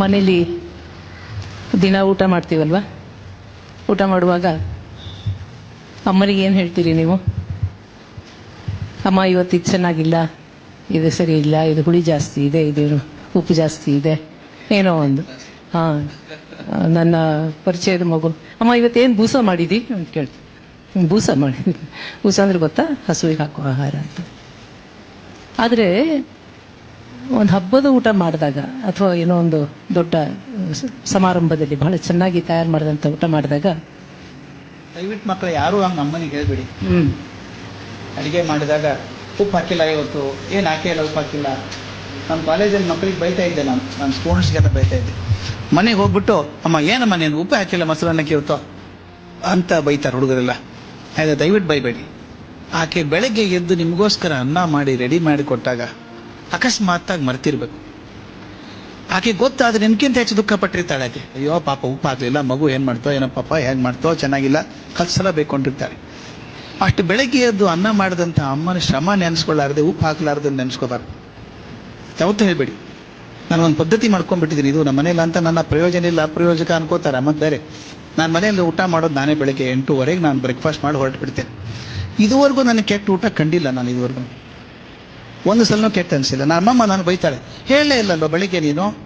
ಮನೇಲಿ ದಿನ ಊಟ ಮಾಡ್ತೀವಲ್ವ, ಊಟ ಮಾಡುವಾಗ ಅಮ್ಮನಿಗೆ ಏನು ಹೇಳ್ತೀರಿ ನೀವು? ಅಮ್ಮ ಇವತ್ತು ಇದು ಚೆನ್ನಾಗಿಲ್ಲ, ಇದು ಸರಿ ಇಲ್ಲ, ಇದು ಹುಳಿ ಜಾಸ್ತಿ ಇದೆ, ಇದು ಉಪ್ಪು ಜಾಸ್ತಿ ಇದೆ, ಏನೋ ಒಂದು. ಹಾಂ, ನನ್ನ ಪರಿಚಯದ ಮಗು, ಅಮ್ಮ ಇವತ್ತೇನು ಬೂಸ ಮಾಡಿದಿ ಅಂತ ಕೇಳ್ತೀನಿ. ಬೂಸ ಮಾಡಿ, ಬೂಸ ಅಂದರೆ ಗೊತ್ತಾ? ಹಸುವಿಗೆ ಹಾಕೋ ಆಹಾರ ಅಂತ. ಆದರೆ ಒಂದು ಹಬ್ಬದ ಊಟ ಮಾಡಿದಾಗ ಅಥವಾ ಏನೋ ಒಂದು ದೊಡ್ಡ ಸಮಾರಂಭದಲ್ಲಿ ಬಹಳ ಚೆನ್ನಾಗಿ ತಯಾರು ಮಾಡಿದಂಥ ಊಟ ಮಾಡಿದಾಗ, ದಯವಿಟ್ಟು ಮಕ್ಕಳು ಯಾರೂ ಹಂಗೆ ಅಮ್ಮನಿಗೆ ಹೇಳ್ಬೇಡಿ. ಅಡುಗೆ ಮಾಡಿದಾಗ ಉಪ್ಪು ಹಾಕಿಲ್ಲ, ಇವತ್ತು ಏನು ಹಾಕಿಲ್ಲ, ಉಪ್ಪು ಹಾಕಿಲ್ಲ. ನಮ್ಮ ಕಾಲೇಜಲ್ಲಿ ಮಕ್ಕಳಿಗೆ ಬೈತಾ ಇದ್ದೆ, ನಾನು ಸ್ಟೂಡೆಂಟ್ಸ್ಗೆಲ್ಲ ಬೈತಾ ಇದ್ದೆ. ಮನೆಗೆ ಹೋಗ್ಬಿಟ್ಟು, ಅಮ್ಮ ಏನಮ್ಮ ನೀನು ಉಪ್ಪು ಹಾಕಿಲ್ಲ ಮೊಸರನ್ನಕ್ಕೆ ಇವತ್ತು ಅಂತ ಬೈತಾರೆ ಹುಡುಗರೆಲ್ಲ. ಆಯ್ತು, ದಯವಿಟ್ಟು ಬೈಬೇಡಿ. ಆಕೆ ಬೆಳಗ್ಗೆ ಎದ್ದು ನಿಮಗೋಸ್ಕರ ಅನ್ನ ಮಾಡಿ ರೆಡಿ ಮಾಡಿ ಕೊಟ್ಟಾಗ ಅಕಸ್ಮಾತ್ತಾಗಿ ಮರ್ತಿರ್ಬೇಕು. ಆಕೆ ಗೊತ್ತಾದ್ರೆ ನಿನ್ಕಿಂತ ಹೆಚ್ಚು ದುಃಖ ಪಟ್ಟಿರ್ತಾಳೆ ಆಕೆ. ಅಯ್ಯೋ ಪಾಪ ಉಪ್ಪು ಹಾಕಲಿಲ್ಲ, ಮಗು ಏನು ಮಾಡ್ತೋ ಏನೋ, ಪಾಪ ಹೇಗೆ ಮಾಡ್ತೋ ಚೆನ್ನಾಗಿಲ್ಲ, 10 ಸಲ ಬೇಕೊಂಡಿರ್ತಾಳೆ. ಅಷ್ಟು ಬೆಳಗ್ಗೆ ಎದ್ದು ಅನ್ನ ಮಾಡಿದಂಥ ಅಮ್ಮನ ಶ್ರಮ ನೆನೆಸ್ಕೊಳ್ಳಾರ್ದೆ, ಉಪ್ಪು ಹಾಕಲಾರ್ದೆ ನೆನೆಸ್ಕೋಬಾರ್ದು. ಯಾವತ್ತೂ ಹೇಳ್ಬೇಡಿ. ನಾನು ಒಂದು ಪದ್ಧತಿ ಮಾಡ್ಕೊಂಡ್ಬಿಟ್ಟಿದ್ದೀನಿ, ಇದು ನಮ್ಮ ಮನೇಲಿ ಅಂತ ನನ್ನ ಪ್ರಯೋಜನ ಇಲ್ಲ, ಅಪ್ರಯೋಜಕ ಅನ್ಕೋತಾರೆ ಮತ್ತೆ ಬೇರೆ. ನಾನು ಮನೆಯಲ್ಲಿ ಊಟ ಮಾಡೋದು ನಾನೇ ಬೆಳಗ್ಗೆ 8:30 ನಾನು ಬ್ರೇಕ್ಫಾಸ್ಟ್ ಮಾಡಿ ಹೊರಟು ಬಿಡ್ತೇನೆ. ಇದುವರೆಗೂ ನನಗೆ ಕೆಟ್ಟ ಊಟ ಕಂಡಿಲ್ಲ ನಾನು ಇದುವರೆಗೂ. ಒಂದು ಸಲನೂ ಕೆಟ್ಟ ಅನಿಸಿಲ್ಲ. ನಮ್ಮಮ್ಮ ನಾನು ಬೈತಾಳೆ, ಹೇಳಲೇ ಇಲ್ಲಲ್ವ ಬೆಳಿಗ್ಗೆ ನೀನು